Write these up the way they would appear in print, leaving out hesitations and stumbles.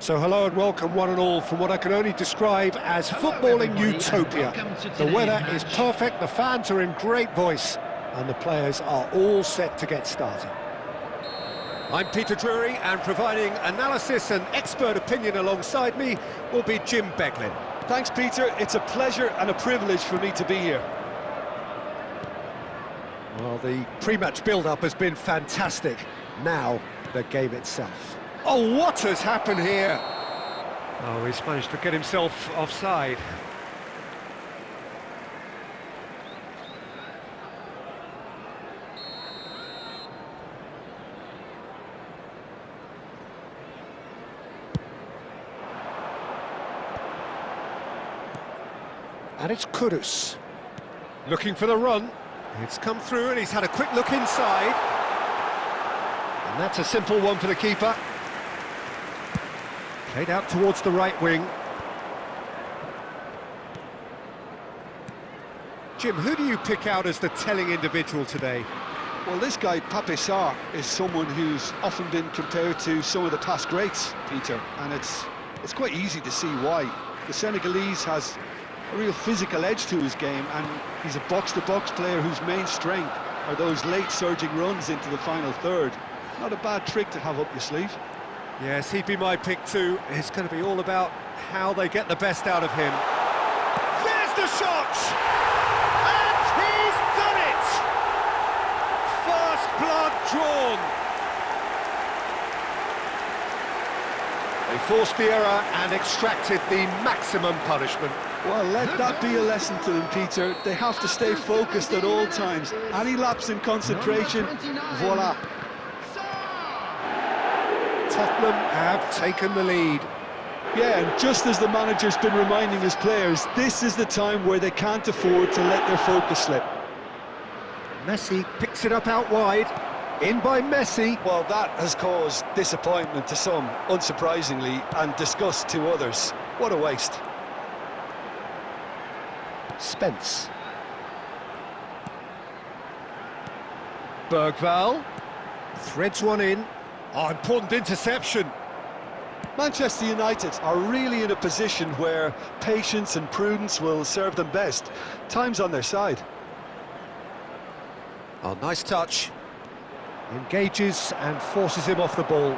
So hello and welcome one and all from what I can only describe as footballing utopia. The weather is perfect, the fans are in great voice, and the players are all set to get started. I'm Peter Drury, and providing analysis and expert opinion alongside me will be Jim Beglin. Thanks, Peter. It's a pleasure and a privilege for me to be here. Well, the pre-match build-up has been fantastic. Now, the game itself. Oh, what has happened here? Oh, he's managed to get himself offside. And it's Kudus. Looking for the run. It's come through and he's had a quick look inside. And that's a simple one for the keeper. Played out towards the right wing. Jim, who do you pick out as the telling individual today? Well, this guy, Pape Sarr, is someone who's often been compared to some of the past greats, Peter, and it's quite easy to see why. The Senegalese has a real physical edge to his game, and he's a box-to-box player whose main strength are those late surging runs into the final third. Not a bad trick to have up your sleeve. Yes, he'd be my pick too. It's going to be all about how they get the best out of him. There's the shot! And he's done it! First blood drawn. They forced the error and extracted the maximum punishment. Well, let that be a lesson to them, Peter. They have to stay focused at all times. Any lapse in concentration, voila. Tottenham have taken the lead. Yeah, and just as the manager's been reminding his players, this is the time where they can't afford to let their focus slip. Messi picks it up out wide. In by Messi. Well, that has caused disappointment to some, unsurprisingly, and disgust to others. What a waste. Spence. Bergvall. Threads one in. Oh, important interception. Manchester United are really in a position where patience and prudence will serve them best. Time's on their side. Oh, nice touch. Engages and forces him off the ball.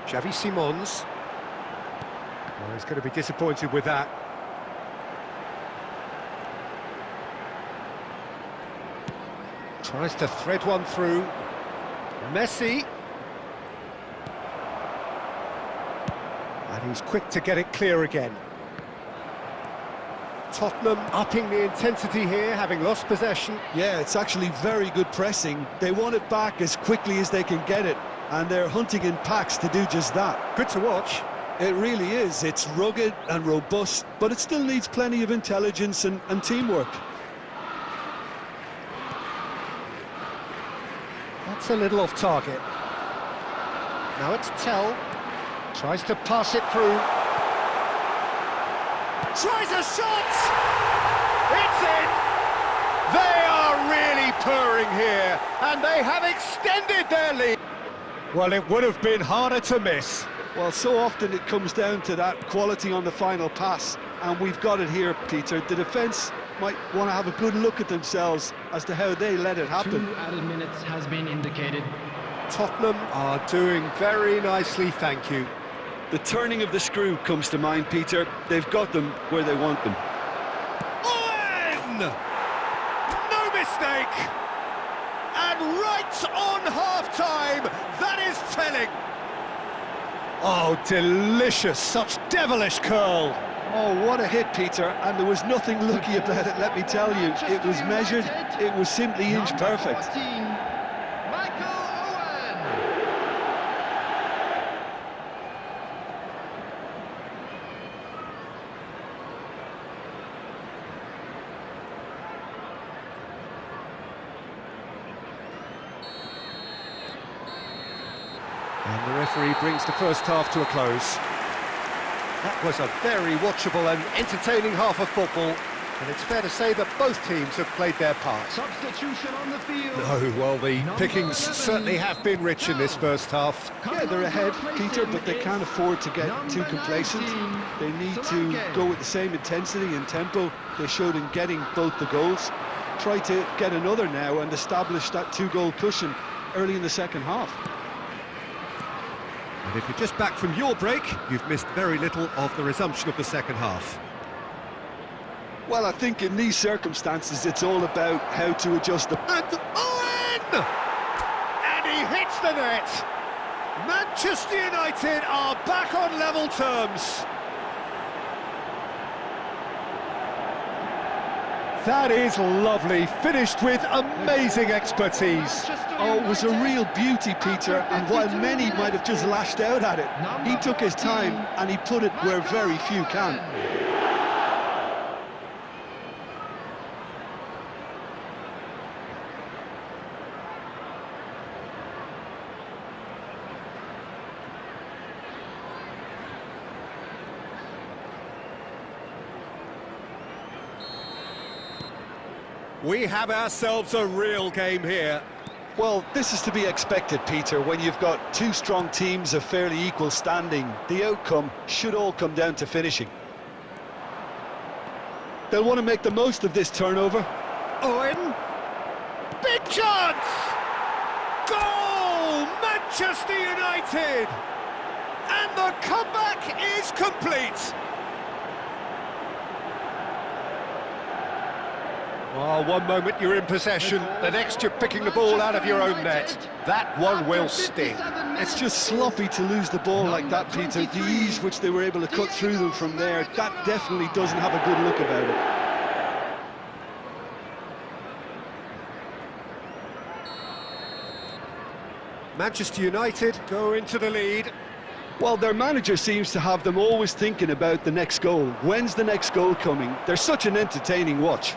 Xavi Simons. Oh, he's going to be disappointed with that. Tries to thread one through. Messi. And he's quick to get it clear again. Tottenham upping the intensity here, having lost possession. Yeah, it's actually very good pressing. They want it back as quickly as they can get it, and they're hunting in packs to do just that. Good to watch. It really is. It's rugged and robust, but it still needs plenty of intelligence and teamwork. That's a little off target. Now it's Tell. Tries to pass it through. Tries a shot! It's in! They are really purring here, and they have extended their lead. Well, it would have been harder to miss. Well, so often it comes down to that quality on the final pass, and we've got it here, Peter. The defence might want to have a good look at themselves as to how they let it happen. 2 added minutes has been indicated. Tottenham are doing very nicely, thank you. The turning of the screw comes to mind, Peter. They've got them where they want them. Owen! No mistake! And right on half-time, that is telling. Oh, delicious, such devilish curl. Oh, what a hit, Peter, and there was nothing lucky about it, let me tell you. It was measured, it was simply inch perfect. And the referee brings the first half to a close. That was a very watchable and entertaining half of football. And it's fair to say that both teams have played their part. Substitution on the field. No, well, the Number pickings 11, certainly have been rich in this first half. Yeah, they're ahead, Peter, but they can't afford to get too complacent. They need to go with the same intensity and tempo they showed in getting both the goals. Try to get another now and establish that two-goal cushion early in the second half. And if you're just back from your break, you've missed very little of the resumption of the second half. Well, I think in these circumstances, it's all about how to adjust the... And Owen! And he hits the net! Manchester United are back on level terms. That is lovely, finished with amazing expertise. Oh, it was a real beauty, Peter, and while many might have just lashed out at it, he took his time and he put it where very few can. We have ourselves a real game here. Well, this is to be expected, Peter, when you've got two strong teams of fairly equal standing. The outcome should all come down to finishing. They'll want to make the most of this turnover. Owen, big chance! Goal! Manchester United! And the comeback is complete! Oh, one moment you're in possession, the next you're picking the ball out of your own net. That one will sting. It's just sloppy to lose the ball like that, Peter. The ease which they were able to cut through them from there, that definitely doesn't have a good look about it. Manchester United go into the lead. Well, their manager seems to have them always thinking about the next goal. When's the next goal coming? They're such an entertaining watch.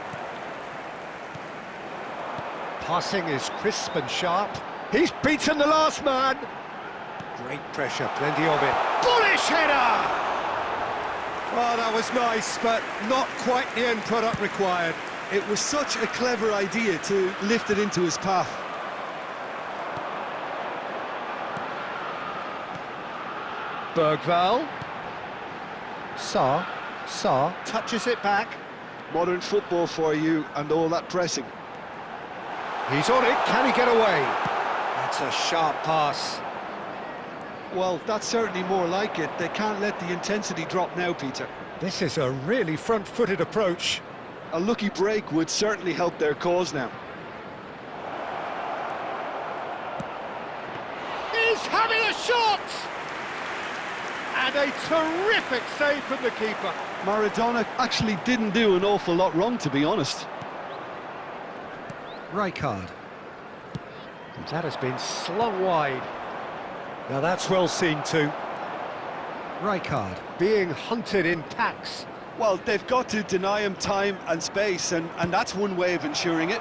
Passing is crisp and sharp. He's beaten the last man. Great pressure, plenty of it. Bullish header! Oh, that was nice, but not quite the end product required. It was such a clever idea to lift it into his path. Bergvall. Sarr touches it back. Modern football for you and all that pressing. He's on it, can he get away? That's a sharp pass. Well, that's certainly more like it. They can't let the intensity drop now, Peter. This is a really front-footed approach. A lucky break would certainly help their cause now. He's having a shot! And a terrific save from the keeper. Maradona actually didn't do an awful lot wrong, to be honest. Rijkaard. That has been slung wide. Now that's well seen too. Rijkaard being hunted in packs. Well, they've got to deny him time and space, and that's one way of ensuring it.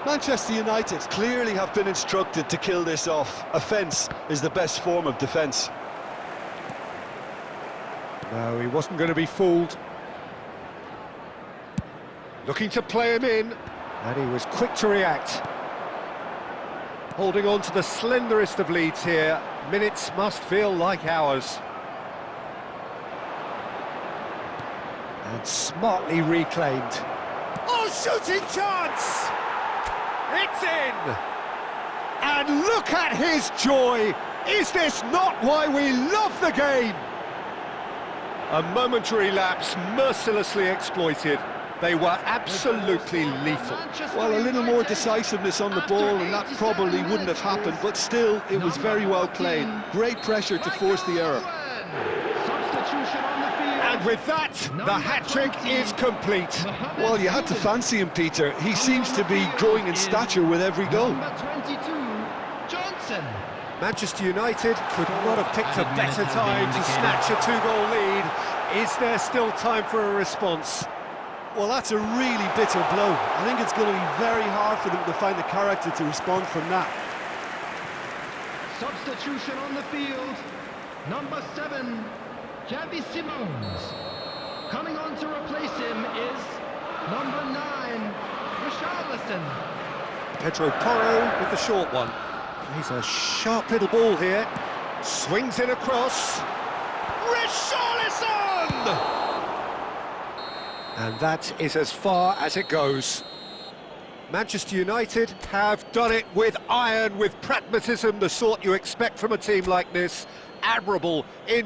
Manchester United clearly have been instructed to kill this off. Offence is the best form of defence. No, he wasn't going to be fooled. Looking to play him in, and he was quick to react. Holding on to the slenderest of leads here. Minutes must feel like hours. And smartly reclaimed. Oh, shooting chance! It's in! And look at his joy! Is this not why we love the game? A momentary lapse mercilessly exploited. They were absolutely lethal. Well, a little more decisiveness on the ball and that probably wouldn't have happened, but still, it was very well played. Great pressure to force the error. And with that, the hat-trick is complete. Well, you had to fancy him, Peter. He seems to be growing in stature with every goal. Manchester United could not have picked a better time to snatch a two-goal lead. Is there still time for a response? Well, that's a really bitter blow. I think it's going to be very hard for them to find the character to respond from that. Substitution on the field. Number 7. Xavi Simons. Coming on to replace him is number 9, Richarlison. Pedro Porro with the short one. He's a sharp little ball here. Swings it across. Richarlison! And that is as far as it goes. Manchester United have done it with iron, with pragmatism, the sort you expect from a team like this. Admirable in